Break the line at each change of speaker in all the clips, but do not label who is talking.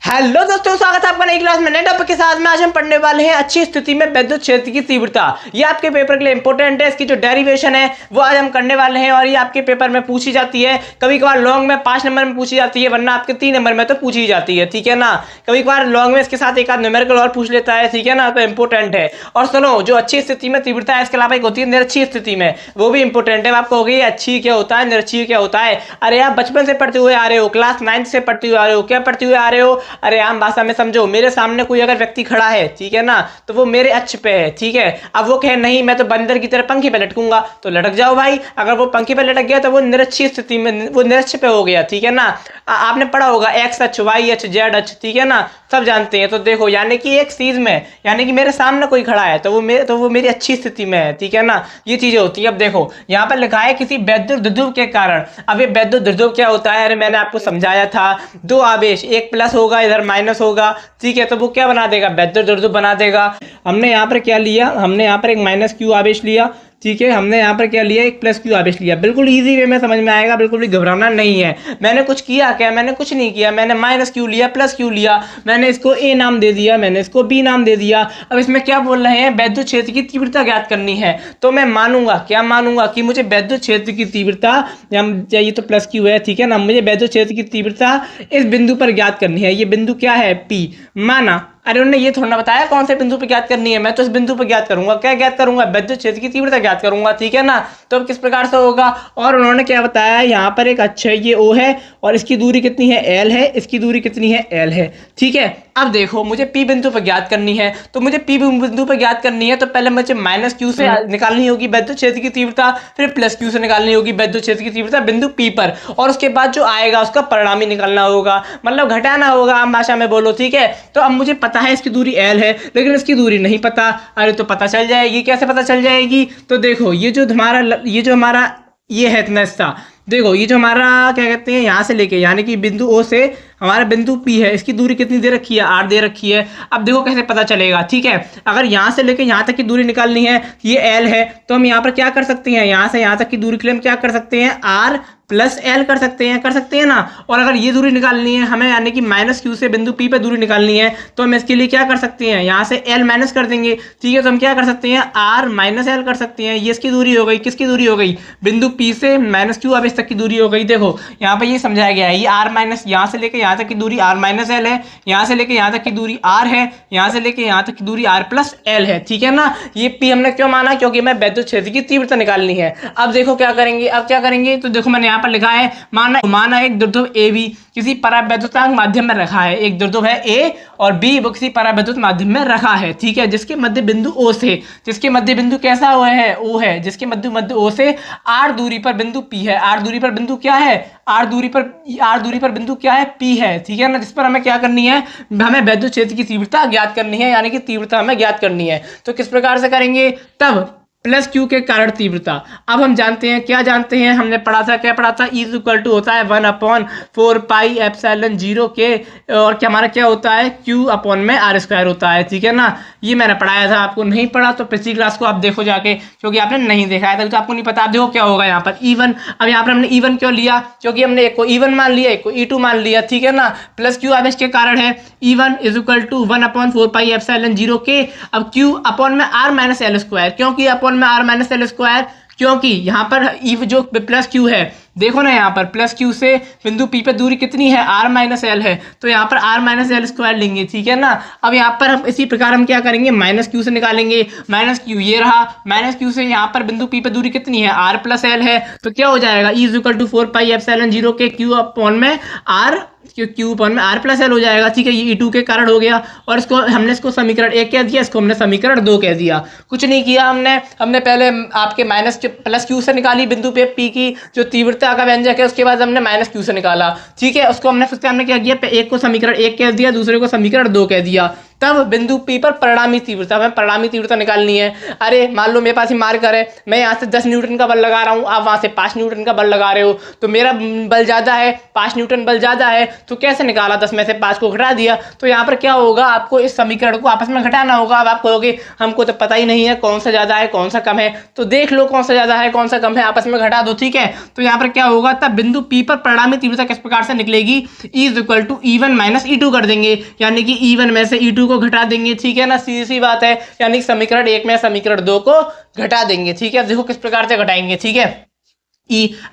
Hello दोस्तों, स्वागत है आपका नई क्लास में नए टॉपिक के साथ में। आज हम पढ़ने वाले हैं अच्छी स्थिति में विद्युत क्षेत्र की तीव्रता। ये आपके पेपर के लिए इंपॉर्टेंट है। इसकी जो डेरिवेशन है वो आज हम करने वाले हैं और ये आपके पेपर में पूछी जाती है। कभी कभार लॉन्ग में 5 नंबर में पूछी जाती है, वरना आपके 3 नंबर में तो पूछी जाती है, ठीक है ना। कभी कभार लॉन्ग में इसके साथ एक आध न्यूमेरिकल और पूछ लेता है, ठीक है ना, तो इंपॉर्टेंट है। और सुनो, जो अच्छी स्थिति में तीव्रता है, इसके अलावा एक होती है निरक्षीय स्थिति में, वो भी इंपॉर्टेंट है। आप कहोगे अच्छी क्या होता है, निरक्षीय क्या होता है? अरे आप बचपन से पढ़ते हुए आ रहे हो, क्लास 9 से पढ़ते हुए आ रहे हो। क्या पढ़ते हुए आ रहे हो? अरे आम भाषा में समझो, मेरे सामने कोई अगर व्यक्ति खड़ा है, ठीक है ना, तो वो मेरे अक्ष पे है, ठीक है। अब वो कहे नहीं मैं तो बंदर की तरह पंखे पे लटकूंगा, तो लटक जाओ भाई। अगर वो पंखे पे लटक गया तो वो निरक्षीय स्थिति में, वो निरक्ष पे हो गया, ठीक है ना। आपने पढ़ा होगा एक्स अक्ष, वाई अक्ष, जेड अक्ष, ठीक है ना, सब जानते हैं। तो देखो, यानी कि एक चीज में, यानी कि मेरे सामने कोई खड़ा है तो वो मेरी अच्छी स्थिति में है, ठीक है ना। ये चीजें होती है। अब देखो यहाँ पर लिखा है किसी वैद्युत द्विध्रुव के कारण। अब ये वैद्युत द्विध्रुव क्या होता है? अरे मैंने आपको समझाया था, दो आवेश, एक प्लस होगा इधर माइनस होगा, ठीक है, तो वो क्या बना देगा? वैद्युत द्विध्रुव बना देगा। हमने यहाँ पर क्या लिया? हमने यहाँ पर एक माइनस क्यू आवेश लिया, ठीक है। हमने यहाँ पर क्या लिया? एक प्लस क्यू आवेश लिया। बिल्कुल इजी वे में समझ में आएगा, बिल्कुल भी घबराना नहीं है। मैंने कुछ किया क्या? मैंने कुछ नहीं किया। मैंने माइनस क्यू लिया, प्लस क्यू लिया, मैंने इसको ए नाम दे दिया, मैंने इसको बी नाम दे दिया। अब इसमें क्या बोल रहे हैं? वैद्युत क्षेत्र की तीव्रता ज्ञात करनी है। तो मैं मानूंगा, क्या मानूंगा? कि मुझे वैद्युत क्षेत्र की तीव्रता, ये तो प्लस क्यू है, ठीक है ना, मुझे वैद्युत क्षेत्र की तीव्रता इस बिंदु पर ज्ञात करनी है। ये बिंदु क्या है? पी। माना। अरे उन्होंने ये थोड़ा बताया कौन से बिंदु पर ज्ञात करनी है। मैं तो इस बिंदु पर ज्ञात करूंगा। क्या ज्ञात करूंगा? विद्युत क्षेत्र की तीव्रता ज्ञात करूंगा, ठीक है ना। तो अब किस प्रकार से होगा? और उन्होंने क्या बताया? यहाँ पर एक अक्ष है, ये ओ है, और इसकी दूरी कितनी है? एल है। इसकी दूरी कितनी है? एल है, ठीक है। अब देखो, मुझे पी बिंदु पर ज्ञात करनी है, तो मुझे पी बिंदु पर ज्ञात करनी है तो पहले मुझे माइनस क्यू से निकालनी होगी विद्युत क्षेत्र की तीव्रता, फिर प्लस क्यू से निकालनी होगी विद्युत क्षेत्र की तीव्रता बिंदु पी पर, और उसके बाद जो आएगा उसका परिणामी निकालना होगा, मतलब घटाना होगा, आम भाषा में बोलो, ठीक है। तो अब मुझे पता है इसकी दूरी एल है, लेकिन इसकी दूरी नहीं पता। अरे तो पता चल जाएगी। कैसे पता चल जाएगी? तो देखो, ये जो हमारा ये है इतना हिस्सा, देखो ये जो हमारा क्या कहते हैं, यहाँ से लेके, यानी कि बिंदु ओ से हमारा बिंदु पी है, इसकी दूरी कितनी दे रखी है? 8 दे रखी है। अब देखो कैसे पता चलेगा, ठीक है। अगर यहाँ से लेके यहाँ तक की दूरी निकालनी है, ये एल है, तो हम यहाँ पर क्या कर सकते हैं? यहाँ से यहाँ तक की दूरी के लिए हम क्या कर सकते हैं? आर प्लस एल कर सकते हैं ना। और अगर ये दूरी निकालनी है हमें, यानी कि माइनस क्यू से बिंदु पी पे दूरी निकालनी है, तो हम इसके लिए क्या कर सकते हैं? यहाँ से एल माइनस कर देंगे, ठीक है। तो हम क्या कर सकते हैं? आर माइनस एल कर सकते हैं। ये इसकी दूरी हो गई। किसकी दूरी हो गई? बिंदु पी से माइनस क्यू अब इस तक की दूरी हो गई। देखो यहाँ पे ये समझाया गया है, ये आर माइनस, यहाँ से लेके यहाँ तक की दूरी आर माइनस एल है, यहाँ से लेके यहाँ तक की दूरी आर है, यहाँ से लेके यहाँ तक की दूरी आर प्लस एल है, ठीक है ना। ये पी हमने क्यों माना? क्योंकि मैं वैद्युत क्षेत्र की तीव्रता निकालनी है। अब देखो क्या करेंगे, अब क्या करेंगे? तो देखो मैंने यहाँ पर लिखा है, माना एक द्विध्रुव ए बी किसी परावैद्युतांक माध्यम में रखा है। एक द्विध्रुव है ए और बी, वो किसी परावैद्युत माध्यम में रखा है, ठीक है, जिसके मध्य बिंदु ओ से, जिसके मध्य बिंदु कैसा हुआ है? ओ है, जिसके मध्य ओ से आर दूरी पर बिंदु पी है। आर दूरी पर बिंदु क्या है? आर दूरी पर बिंदु क्या है? पी है, ठीक है ना। जिस पर हमें क्या करनी है? हमें वैद्युत क्षेत्र की तीव्रता ज्ञात करनी है, यानी कि तीव्रता हमें ज्ञात करनी है। तो किस प्रकार से करेंगे? तब प्लस क्यू के कारण तीव्रता। अब हम जानते हैं, क्या जानते हैं? हमने पढ़ा था, क्या पढ़ा था? E = होता है 1/4πε0 के, और क्या हमारा क्या होता है? Q/r² होता है, ठीक है ना। ये मैंने पढ़ाया था। आपको नहीं पढ़ा तो पिछली क्लास को आप देखो जाके, क्योंकि आपने नहीं देखा है तो आपको नहीं पता। आप देखो क्या होगा यहाँ पर E1। अब यहाँ पर हमने E1 क्यों लिया? क्योंकि हमने एक को E1 मान लिया, एक को E2 मान लिया, ठीक है ना। प्लस क्यू आवेश के कारण है। E1 = 1/4πε0 के। अब Q/r-l², क्योंकि में r-l², क्योंकि यहाँ पर जो प्लस क्यू है, देखो ना, यहाँ पर प्लस क्यू से बिंदु पी पे दूरी कितनी है? r-l है, तो यहाँ पर r-l² लेंगे, ठीक है ना। अब यहाँ पर हम इसी प्रकार हम क्या करेंगे? माइनस क्यू से निकालेंगे। माइनस क्यू ये रहा, माइनस क्यू से यहाँ पर बिंदु पी पे दूरी कितनी है? r+l है, तो क्या हो जाएगा? E = 4πε0 के Q/r+l हो जाएगा, ठीक है। ये E2 के कारण हो गया, और इसको हमने समीकरण 1 कह दिया, इसको हमने समीकरण 2 कह दिया। कुछ नहीं किया हमने पहले आपके प्लस क्यू से निकाली बिंदु पे पी की जो तीव्रता का व्यंजक है, उसके बाद हमने माइनस क्यू से निकाला, ठीक है। उसको हमने क्या किया? एक को समीकरण 1 कह दिया, दूसरे को समीकरण 2 कह दिया, तब बिंदु P पर परिणामी तीव्रता, हमें परिणामी तीव्रता निकालनी है। अरे मान लो मेरे पास ही मार्कर है, मैं यहाँ से 10 न्यूटन का बल लगा रहा हूँ, आप वहाँ से 5 न्यूटन का बल लगा रहे हो, तो मेरा बल ज़्यादा है, 5 न्यूटन बल ज़्यादा है, तो कैसे निकाला, 10 में से 5 को घटा दिया। तो यहाँ पर क्या होगा, आपको इस समीकरण को आपस में घटाना होगा। अब आप कहोगे हमको तो पता ही नहीं है कौन सा ज़्यादा है कौन सा कम है, तो देख लो कौन सा ज़्यादा है कौन सा कम है, आपस में घटा दो, ठीक है। तो यहाँ पर क्या होगा, तब बिंदु P पर परिणामी तीव्रता किस प्रकार से निकलेगी, E = E1 - E2 कर देंगे, यानी कि E1 में से E2 को घटा देंगे, ठीक है ना, सीधी सी बात है। यानी समीकरण 1 में समीकरण 2 को घटा देंगे, ठीक है। अब देखो किस प्रकार से घटाएंगे, ठीक है।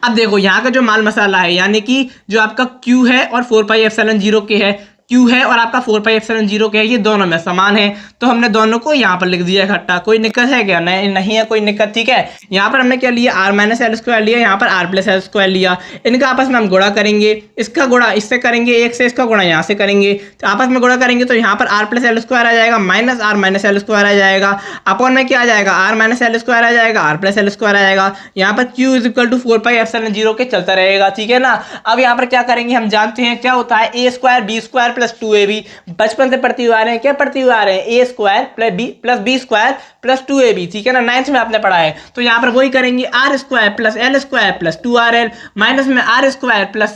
अब देखो यहाँ का जो माल मसाला है, यानी कि जो आपका Q है और 4πε0 के है, Q है और आपका 4πε0 के है, ये दोनों में समान है, तो हमने दोनों को यहाँ पर लिख दिया इकट्ठा। कोई दिक्कत है क्या, नहीं है कोई दिक्कत, ठीक है। यहाँ पर हमने क्या लिया, r - l² लिया, यहाँ पर r + l² लिया, इनका आपस में हम गुणा करेंगे, इसका गुणा इससे करेंगे, एक से इसका गुणा यहाँ से करेंगे, तो आपस में गुणा करेंगे तो यहाँ पर r + l² आ जाएगा, माइनस r - l² आ जाएगा, अपॉन में क्या आ जाएगा, r - l² आ जाएगा, r + l² आ जाएगा। यहाँ पर Q = 4πε0 के चलता रहेगा, ठीक है ना। अब यहाँ पर क्या करेंगे, हम जानते हैं क्या होता है, a² b² + 2ab, बचपन से पढ़ते हुए आ रहे हैं, क्या पढ़ते हुए आ रहे हैं, a² + b² + 2ab, ठीक है ना, 9th में आपने पढ़ा है। तो यहाँ पर वही करेंगे, r² + l² + 2rl, माइनस में r² + l²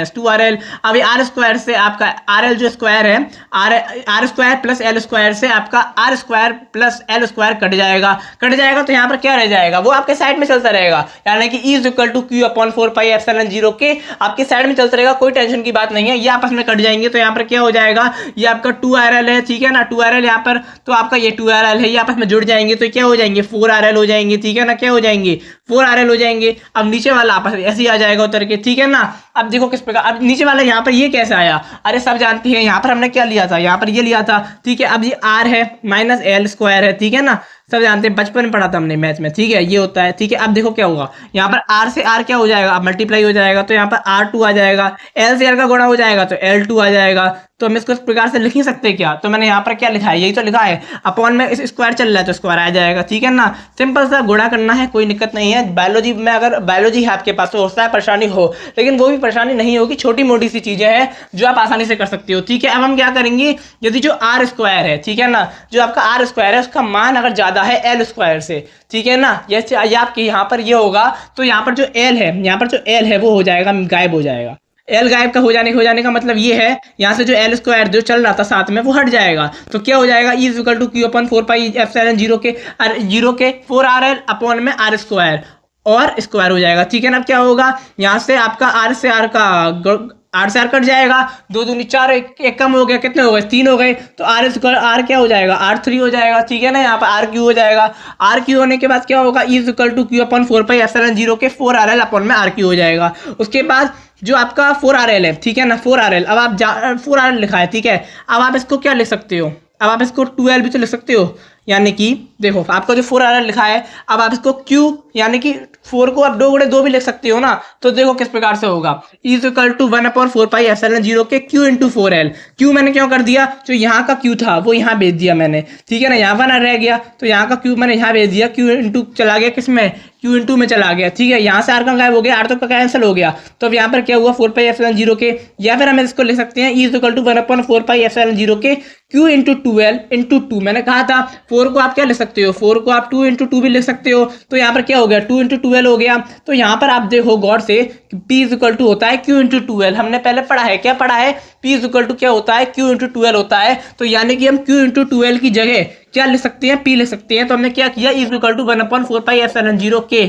- 2rl। अब r² से आपका rl जो स्क्वायर है, r² + l² से आपका r² + l² कट जाएगा, तो यहाँ पर क्या रह जाएगा, वो आपके साइड में चलता रहेगा, यानी कि E = Q/4πε0 के आपके साइड में चलता रहेगा, कोई टेंशन की बात नहीं है, ये आपस में कट जाएंगे। तो यहाँ पर क्या हो जाएगा, ये आपका 2rl है, ठीक है ना, 2rl यहाँ पर, तो आपका ये 2rl है, ये आपस में जुड़ जाएंगे, तो क्या हो जाएंगे, 4rl हो जाएंगे, ठीक है ना, क्या हो जाएंगे, 4rl हो जाएंगे। अब नीचे वाला आपस में ऐसे ही आ जाएगा उतर के, ठीक है ना। अब देखो किस प्रकार, अब नीचे वाला यहाँ पर ये कैसे आया, अरे सब जानते हैं, यहाँ पर हमने क्या लिया था, यहाँ पर ये लिया था, ठीक है। अब ये r है - l² है, ठीक है ना, सब जानते हैं, बचपन में पढ़ा था हमने मैथ में, ठीक है, ये होता है, ठीक है। अब देखो क्या होगा, यहाँ पर r से r क्या हो जाएगा, अब मल्टीप्लाई हो जाएगा, तो यहाँ पर r2 आ जाएगा, l से l का गुणा हो जाएगा तो l2 आ जाएगा। तो हम इसको इस प्रकार से लिख नहीं सकते क्या, तो मैंने यहाँ पर क्या लिखा है, यही तो लिखा है, अपॉन में इस स्क्वायर चल रहा है तो स्क्वायर आ जाएगा, ठीक है ना। सिंपल सा गुणा करना है, कोई दिक्कत नहीं है। बायोलॉजी में अगर बायोलॉजी है आपके पास तो हो सकता है परेशानी हो, लेकिन वो भी परेशानी नहीं होगी, छोटी मोटी सी चीजें हैं जो आप आसानी से कर सकते हो, ठीक है। अब हम क्या करेंगे, यदि जो r² है, ठीक है ना, जो आपका r² है उसका मान अगर ज्यादा है l² से, ठीक है ना, ये आपके यहाँ पर ये होगा, तो यहाँ पर जो l है, यहाँ पर जो l है वो हो जाएगा, गायब हो जाएगा। एल गायब का हो जाने का मतलब ये है, यहाँ से जो l² जो चल रहा था साथ में वो हट जाएगा, तो क्या हो जाएगा, E = Q/4πε0 के 0 के 4rl अपॉन में r² और स्क्वायर हो जाएगा, ठीक है ना। अब क्या होगा, यहाँ से आपका r से r कट जाएगा, 2 दूनी 4, एक कम हो गया, कितने हो गए, 3 हो गए, तो r क्या हो जाएगा, r3 हो जाएगा, ठीक है ना। यहाँ पर r3 हो जाएगा, r3 होने के बाद क्या होगा, E = Q/4πε0 के 4rl अपॉन में r3 हो जाएगा। उसके बाद जो आपका 4rl है, ठीक है ना, 4rl, अब आप 4rl लिखा है, ठीक है। अब आप इसको क्या लिख सकते हो, अब आप इसको 2l भी तो लिख सकते हो, यानी कि देखो आपका जो 4rl लिखा है, अब आप इसको Q यानी कि 4 को आप 2 × 2 भी लिख सकते हो ना, तो देखो किस प्रकार से होगा, E = 1/4πε0 के Q × 4l। Q मैंने क्यों कर दिया, जो यहाँ का Q था वो यहाँ भेज दिया मैंने, ठीक है ना, यहाँ 1 रह गया तो यहाँ का Q मैंने यहाँ भेज दिया, Q × चला गया किसमें, Q × में चला गया, ठीक है। यहाँ से r का गायब हो गया, r तो का कैंसिल हो गया, तो अब यहाँ पर क्या हुआ, 4πε0 के, या फिर हम इसको लिख सकते हैं E = 1/4πε0 के Q × 2l × 2। मैंने कहा था 4 को आप क्या लिख सकते हो, 4 को आप 2 × 2 भी लिख सकते हो, तो यहाँ पर क्या हो गया, 2 × 2l हो गया। तो यहाँ पर आप देखो गौर से, P = होता है Q × 2l, हमने पहले पढ़ा है, क्या पढ़ा है, P = क्या होता है, Q × 2l होता है, तो यानी कि हम Q × 2l की जगह क्या लिख सकते हैं, P लिख सकते हैं। तो हमने क्या किया, E = 1/4πε0 के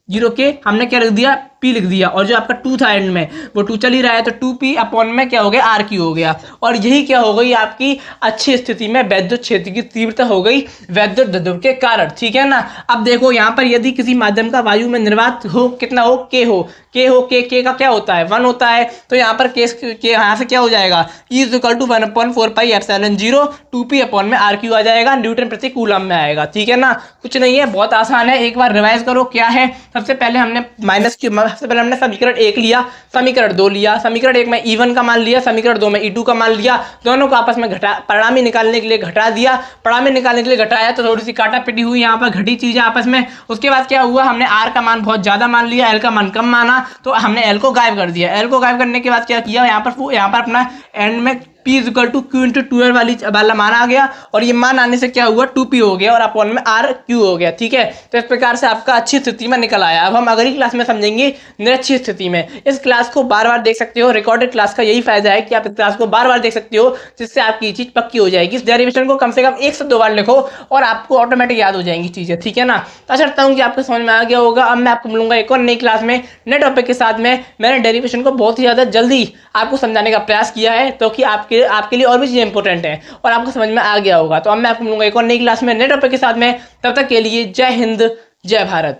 0 के हमने क्या लिख दिया, P लिख दिया, और जो आपका 2 था एंड में वो 2 चल ही रहा है, तो 2P अपॉन में क्या हो गया, R की हो गया। और यही क्या हो गई, आपकी अच्छी स्थिति में वैद्युत क्षेत्र की तीव्रता हो गई वैद्युत द्रव्य के कारण, ठीक है ना। अब देखो यहाँ पर यदि किसी माध्यम का वायु में निर्वात हो, कितना हो, K का क्या होता है, 1 होता है, तो यहाँ पर के यहाँ से क्या हो जाएगा, E = 1/4πε0 2P अपॉन में RQ आ जाएगा, न्यूटन प्रति कूलम में आएगा, ठीक है ना। कुछ नहीं है, बहुत आसान है, एक बार रिवाइज करो क्या है। सबसे पहले हमने सबसे पहले हमने समीकरण 1 लिया, समीकरण 2 लिया, समीकरण 1 में E1 का मान लिया, समीकरण 2 में E2 का मान लिया, दोनों को आपस में परिणामी निकालने के लिए घटा दिया, परिणामी निकालने के लिए घटाया तो थोड़ी सी काटा पिटी हुई, यहाँ पर घटी चीजें आपस में। उसके बाद क्या हुआ, हमने R का मान बहुत ज्यादा मान लिया, L का मान कम माना, तो हमने L को गायब कर दिया। L को गायब करने के बाद क्या किया, यहाँ पर अपना एंड में P is equal to Q into 2R वाला मान आ गया, और ये मान आने से क्या हुआ 2P हो गया और अपॉन में RQ हो गया। ठीक है, तो इस प्रकार से आपका अच्छी स्थिति में निकल आया। अब हम अगली क्लास में समझेंगे निरक्षी स्थिति में। इस क्लास को बार बार देख सकते हो, रिकॉर्डेड क्लास का यही फायदा है कि आप इस क्लास को बार बार देख सकते हो, जिससे आपकी चीज पक्की हो जाएगी। इस डेरिवेशन को कम से कम 1 से 2 बार लिखो और आपको ऑटोमेटिक याद हो जाएंगी चीजें। ठीक है ना, तो आशा करता हूँ कि आपको समझ में आ गया होगा। अब मैं आपको मिलूंगा एक और नई क्लास में नए टॉपिक के साथ में। मैंने डेरिवेशन को बहुत ही ज्यादा जल्दी आपको समझाने का प्रयास किया है, तो कि आपके लिए और भी चीजें इंपॉर्टेंट है और आपको समझ में आ गया होगा। तो अब मैं आपको मिलूंगा एक और नई क्लास में नए टॉपिक के साथ में। तब तक के लिए जय हिंद, जय भारत।